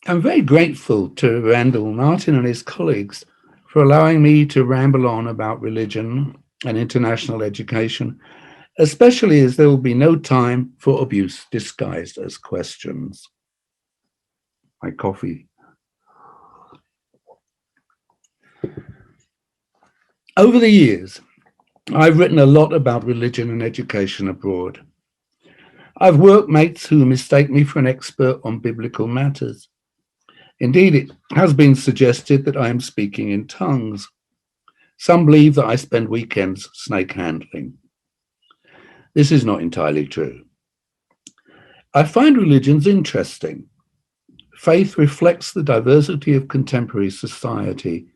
I'm very grateful to Randall Martin and his colleagues for allowing me to ramble on about religion and international education, especially as there will be no time for abuse disguised as questions. My coffee. Over the years, I've written a lot about religion and education abroad. I've workmates who mistake me for an expert on biblical matters. Indeed, it has been suggested that I am speaking in tongues. Some believe that I spend weekends snake handling. This is not entirely true. I find religions interesting. Faith reflects the diversity of contemporary society.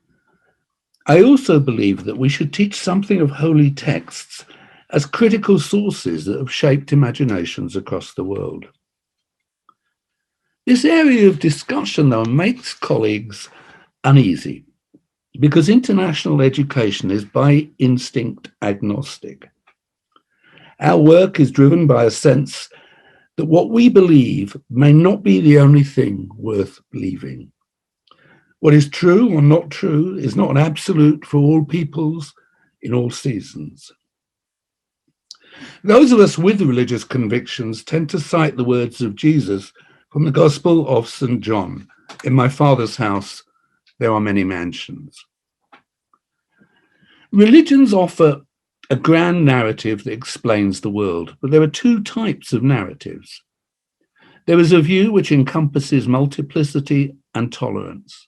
I also believe that we should teach something of holy texts as critical sources that have shaped imaginations across the world. This area of discussion, though, makes colleagues uneasy because international education is by instinct agnostic. Our work is driven by a sense that what we believe may not be the only thing worth believing. What is true or not true is not an absolute for all peoples in all seasons. Those of us with religious convictions tend to cite the words of Jesus from the Gospel of St. John, "In my Father's house there are many mansions." Religions offer a grand narrative that explains the world, but there are two types of narratives. There is a view which encompasses multiplicity and tolerance.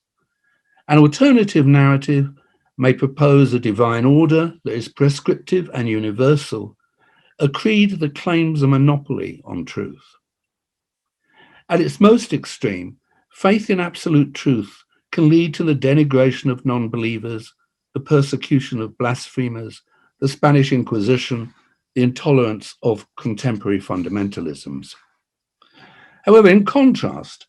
An alternative narrative may propose a divine order that is prescriptive and universal, a creed that claims a monopoly on truth. At its most extreme, faith in absolute truth can lead to the denigration of non-believers, the persecution of blasphemers, the Spanish Inquisition, the intolerance of contemporary fundamentalisms. However, in contrast,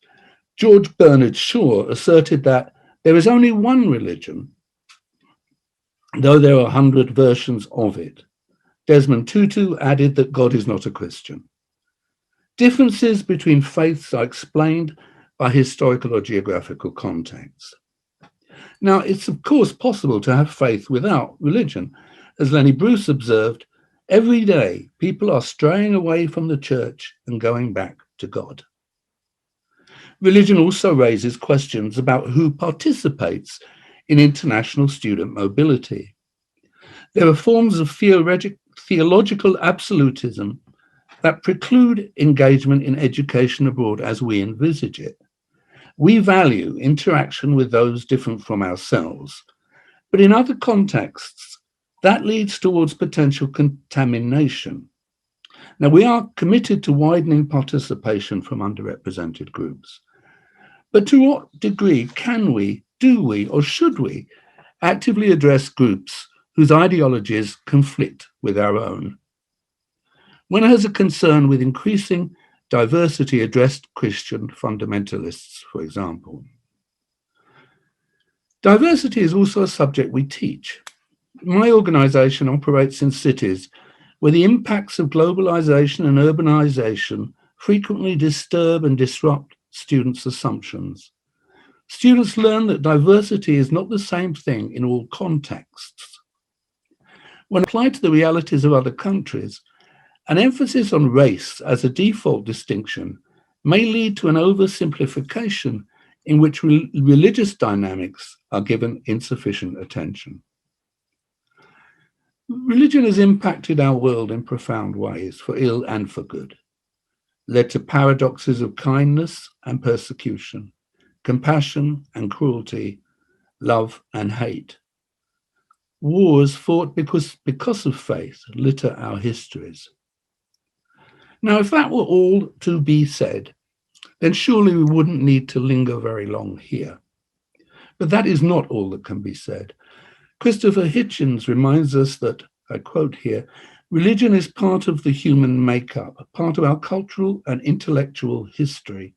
George Bernard Shaw asserted that there is only one religion, though there are 100 versions of it. Desmond Tutu added that God is not a Christian. Differences between faiths are explained by historical or geographical context. Now, it's of course possible to have faith without religion. As Lenny Bruce observed, every day people are straying away from the church and going back to God. Religion also raises questions about who participates in international student mobility. There are forms of theological absolutism that preclude engagement in education abroad as we envisage it. We value interaction with those different from ourselves, but in other contexts, that leads towards potential contamination. Now, we are committed to widening participation from underrepresented groups. But to what degree can we, do we, or should we actively address groups whose ideologies conflict with our own? One has a concern with increasing diversity addressed Christian fundamentalists, for example. Diversity is also a subject we teach. My organization operates in cities where the impacts of globalization and urbanization frequently disturb and disrupt students' assumptions. Students learn that diversity is not the same thing in all contexts. When applied to the realities of other countries, an emphasis on race as a default distinction may lead to an oversimplification in which religious dynamics are given insufficient attention. Religion has impacted our world in profound ways, for ill and for good, led to paradoxes of kindness and persecution, compassion and cruelty, love and hate. Wars fought because of faith litter our histories. Now, if that were all to be said, then surely we wouldn't need to linger very long here. But that is not all that can be said. Christopher Hitchens reminds us that, I quote here, religion is part of the human makeup, part of our cultural and intellectual history.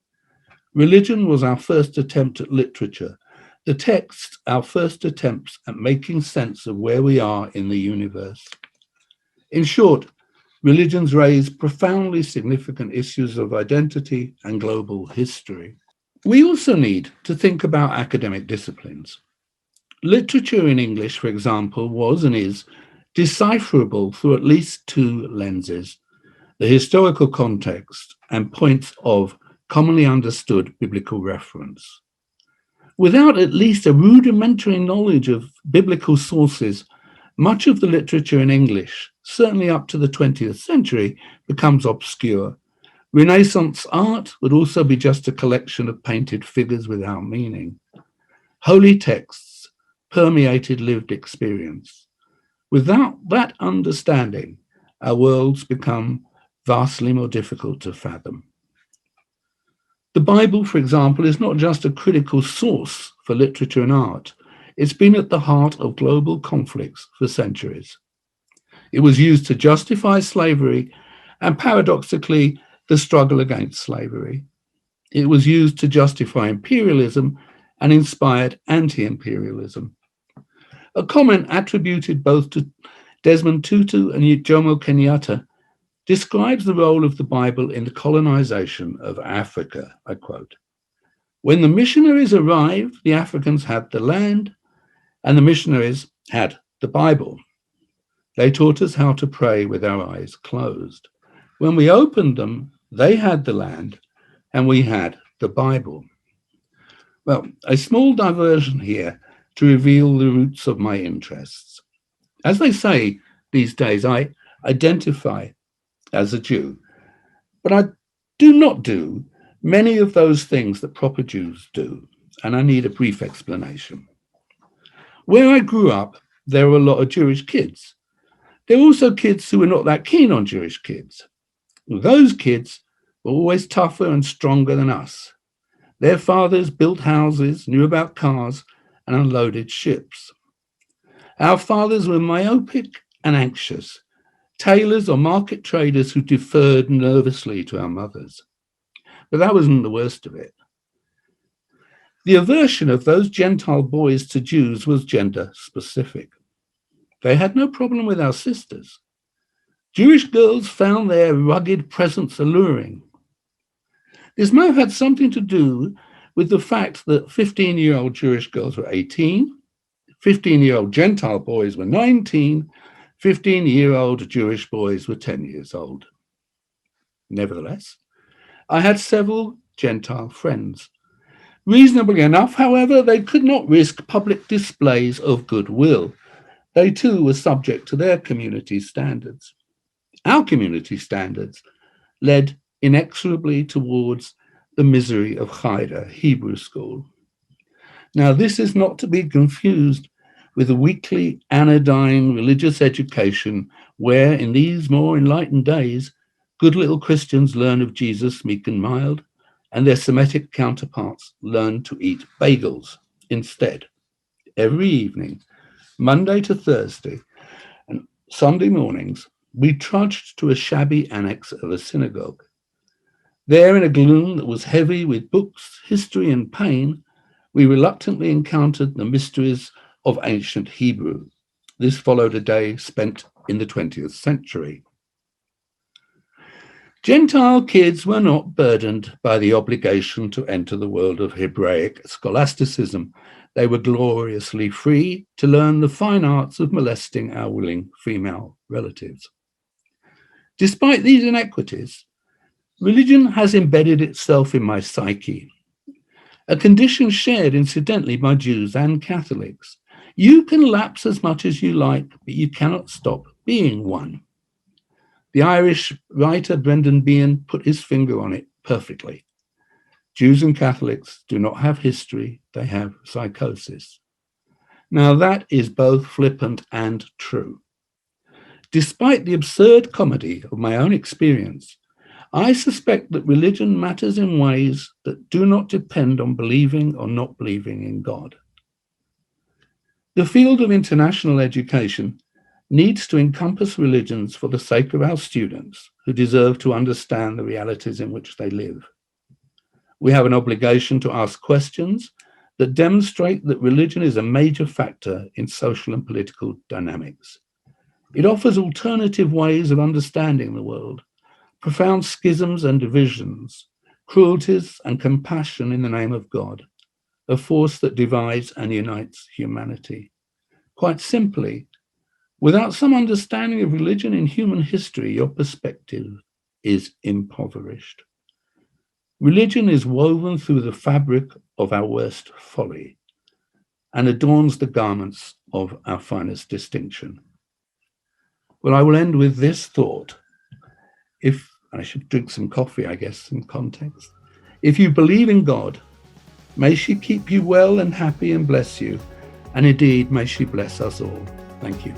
Religion was our first attempt at literature, the texts our first attempts at making sense of where we are in the universe. In short, religions raise profoundly significant issues of identity and global history. We also need to think about academic disciplines. Literature in English, for example, was and is decipherable through at least two lenses: the historical context and points of commonly understood biblical reference. Without at least a rudimentary knowledge of biblical sources, much of the literature in English, certainly up to the 20th century, becomes obscure. Renaissance art would also be just a collection of painted figures without meaning. Holy texts permeated lived experience. Without that understanding, our worlds become vastly more difficult to fathom. The Bible, for example, is not just a critical source for literature and art. It's been at the heart of global conflicts for centuries. It was used to justify slavery and, paradoxically, the struggle against slavery. It was used to justify imperialism and inspired anti-imperialism. A comment attributed both to Desmond Tutu and Jomo Kenyatta describes the role of the Bible in the colonization of Africa. I quote, "When the missionaries arrived, the Africans had the land and the missionaries had the Bible. They taught us how to pray with our eyes closed. When we opened them, they had the land and we had the Bible." Well, a small diversion here to reveal the roots of my interests. As they say these days, I identify as a Jew, but I do not do many of those things that proper Jews do, and I need a brief explanation. Where I grew up, there were a lot of Jewish kids. There were also kids who were not that keen on Jewish kids. Those kids were always tougher and stronger than us. Their fathers built houses, knew about cars, and unloaded ships. Our fathers were myopic and anxious, tailors or market traders who deferred nervously to our mothers. But that wasn't the worst of it. The aversion of those Gentile boys to Jews was gender specific. They had no problem with our sisters. Jewish girls found their rugged presence alluring. This may have had something to do with the fact that 15-year-old Jewish girls were 18, 15-year-old Gentile boys were 19, 15-year-old Jewish boys were 10 years old. Nevertheless, I had several Gentile friends. Reasonably enough, however, they could not risk public displays of goodwill. They too were subject to their community standards. Our community standards led inexorably towards the misery of Haida Hebrew School. Now, this is not to be confused with a weekly anodyne religious education where, in these more enlightened days, good little Christians learn of Jesus meek and mild, and their Semitic counterparts learn to eat bagels instead. Every evening, Monday to Thursday, and Sunday mornings, we trudged to a shabby annex of a synagogue. There, in a gloom that was heavy with books, history, and pain, we reluctantly encountered the mysteries of ancient Hebrew. This followed a day spent in the 20th century. Gentile kids were not burdened by the obligation to enter the world of Hebraic scholasticism. They were gloriously free to learn the fine arts of molesting our willing female relatives. Despite these inequities, religion has embedded itself in my psyche, a condition shared incidentally by Jews and Catholics. You can lapse as much as you like, but you cannot stop being one. The Irish writer Brendan Behan put his finger on it perfectly. Jews and Catholics do not have history, they have psychosis. Now that is both flippant and true. Despite the absurd comedy of my own experience, I suspect that religion matters in ways that do not depend on believing or not believing in God. The field of international education needs to encompass religions for the sake of our students who deserve to understand the realities in which they live. We have an obligation to ask questions that demonstrate that religion is a major factor in social and political dynamics. It offers alternative ways of understanding the world, profound schisms and divisions, cruelties and compassion in the name of God, a force that divides and unites humanity. Quite simply, without some understanding of religion in human history, your perspective is impoverished. Religion is woven through the fabric of our worst folly and adorns the garments of our finest distinction. Well, I will end with this thought. If I should drink some coffee, I guess, in context. If you believe in God, may she keep you well and happy and bless you. And indeed, may she bless us all. Thank you.